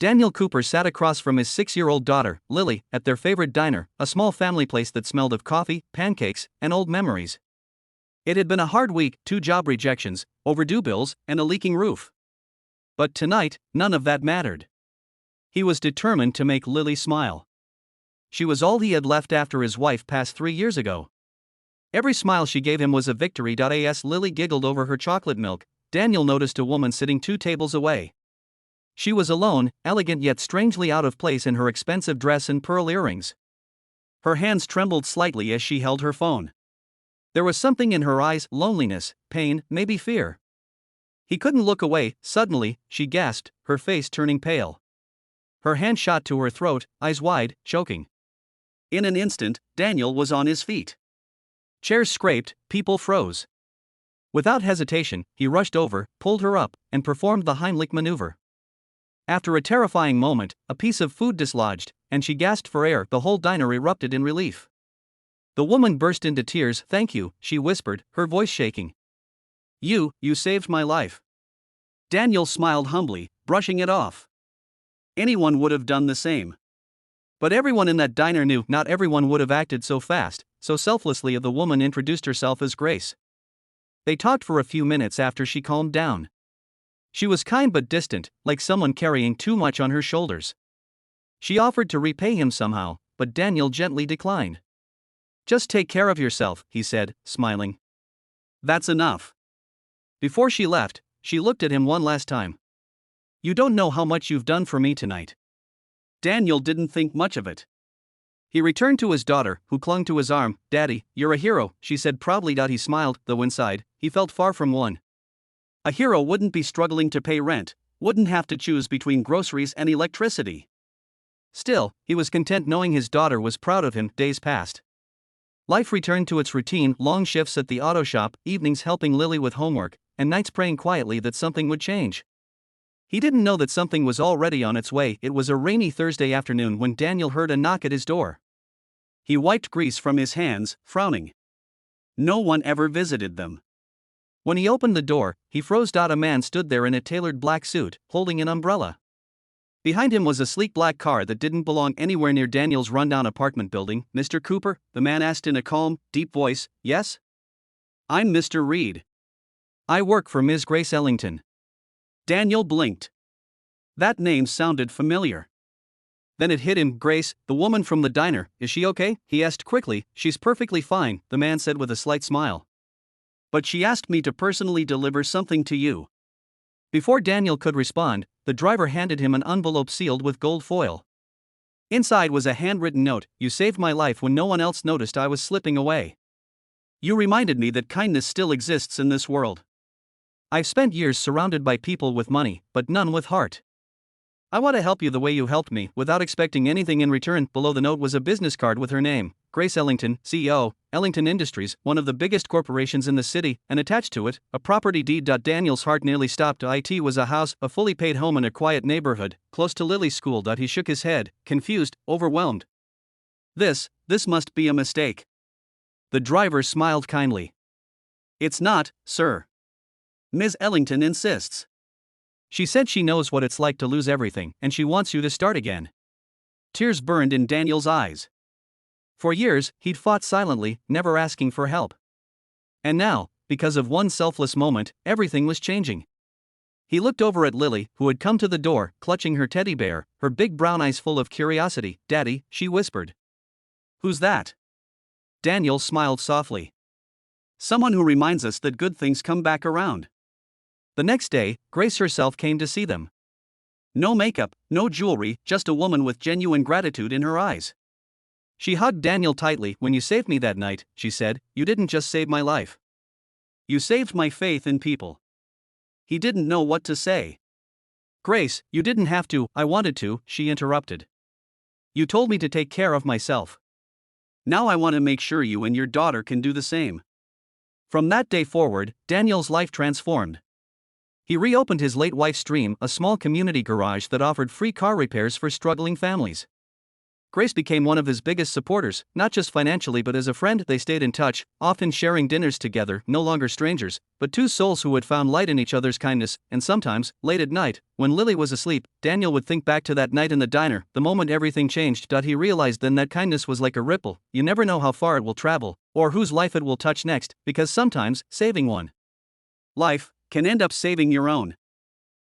Daniel Cooper sat across from his 6-year-old daughter, Lily, at their favorite diner, a small family place that smelled of coffee, pancakes, and old memories. It had been a hard week, 2 job rejections, overdue bills, and a leaking roof. But tonight, none of that mattered. He was determined to make Lily smile. She was all he had left after his wife passed 3 years ago. Every smile she gave him was a victory. As Lily giggled over her chocolate milk, Daniel noticed a woman sitting 2 tables away. She was alone, elegant yet strangely out of place in her expensive dress and pearl earrings. Her hands trembled slightly as she held her phone. There was something in her eyes, loneliness, pain, maybe fear. He couldn't look away. Suddenly, she gasped, her face turning pale. Her hand shot to her throat, eyes wide, choking. In an instant, Daniel was on his feet. Chairs scraped, people froze. Without hesitation, he rushed over, pulled her up, and performed the Heimlich maneuver. After a terrifying moment, a piece of food dislodged, and she gasped for air. The whole diner erupted in relief. The woman burst into tears. "Thank you," she whispered, her voice shaking. You saved my life." Daniel smiled humbly, brushing it off. Anyone would have done the same. But everyone in that diner knew not everyone would have acted so fast, so selflessly. The woman introduced herself as Grace. They talked for a few minutes after she calmed down. She was kind but distant, like someone carrying too much on her shoulders. She offered to repay him somehow, but Daniel gently declined. "Just take care of yourself," he said, smiling. "That's enough." Before she left, she looked at him one last time. "You don't know how much you've done for me tonight." Daniel didn't think much of it. He returned to his daughter, who clung to his arm. "Daddy, you're a hero," she said proudly. He smiled, though inside, he felt far from one. A hero wouldn't be struggling to pay rent, wouldn't have to choose between groceries and electricity. Still, he was content knowing his daughter was proud of him. Days passed. Life returned to its routine, long shifts at the auto shop, evenings helping Lily with homework, and nights praying quietly that something would change. He didn't know that something was already on its way. It was a rainy Thursday afternoon when Daniel heard a knock at his door. He wiped grease from his hands, frowning. No one ever visited them. When he opened the door, he froze. A man stood there in a tailored black suit, holding an umbrella. Behind him was a sleek black car that didn't belong anywhere near Daniel's rundown apartment building. "Mr. Cooper?" the man asked in a calm, deep voice. "Yes?" "I'm Mr. Reed. I work for Ms. Grace Ellington." Daniel blinked. That name sounded familiar. Then it hit him. Grace, the woman from the diner. "Is she okay?" he asked quickly. "She's perfectly fine," the man said with a slight smile. "But she asked me to personally deliver something to you." Before Daniel could respond, the driver handed him an envelope sealed with gold foil. Inside was a handwritten note. "You saved my life when no one else noticed I was slipping away. You reminded me that kindness still exists in this world. I've spent years surrounded by people with money, but none with heart. I want to help you the way you helped me, without expecting anything in return." Below the note was a business card with her name, Grace Ellington, CEO, Ellington Industries, one of the biggest corporations in the city, and attached to it, a property deed. Daniel's heart nearly stopped. It was a house, a fully paid home in a quiet neighborhood, close to Lily's school. He shook his head, confused, overwhelmed. This must be a mistake." The driver smiled kindly. "It's not, sir. Ms. Ellington insists. She said she knows what it's like to lose everything, and she wants you to start again." Tears burned in Daniel's eyes. For years, he'd fought silently, never asking for help. And now, because of one selfless moment, everything was changing. He looked over at Lily, who had come to the door, clutching her teddy bear, her big brown eyes full of curiosity. "Daddy," she whispered. "Who's that?" Daniel smiled softly. "Someone who reminds us that good things come back around." The next day, Grace herself came to see them. No makeup, no jewelry, just a woman with genuine gratitude in her eyes. She hugged Daniel tightly. "When you saved me that night," she said, "you didn't just save my life. You saved my faith in people." He didn't know what to say. "Grace, you didn't have to." "I wanted to," she interrupted. "You told me to take care of myself. Now I want to make sure you and your daughter can do the same." From that day forward, Daniel's life transformed. He reopened his late wife's dream, a small community garage that offered free car repairs for struggling families. Grace became one of his biggest supporters, not just financially but as a friend. They stayed in touch, often sharing dinners together, no longer strangers, but two souls who had found light in each other's kindness. And sometimes, late at night, when Lily was asleep, Daniel would think back to that night in the diner, the moment everything changed. He realized then that kindness was like a ripple. You never know how far it will travel, or whose life it will touch next, because sometimes, saving one life can end up saving your own.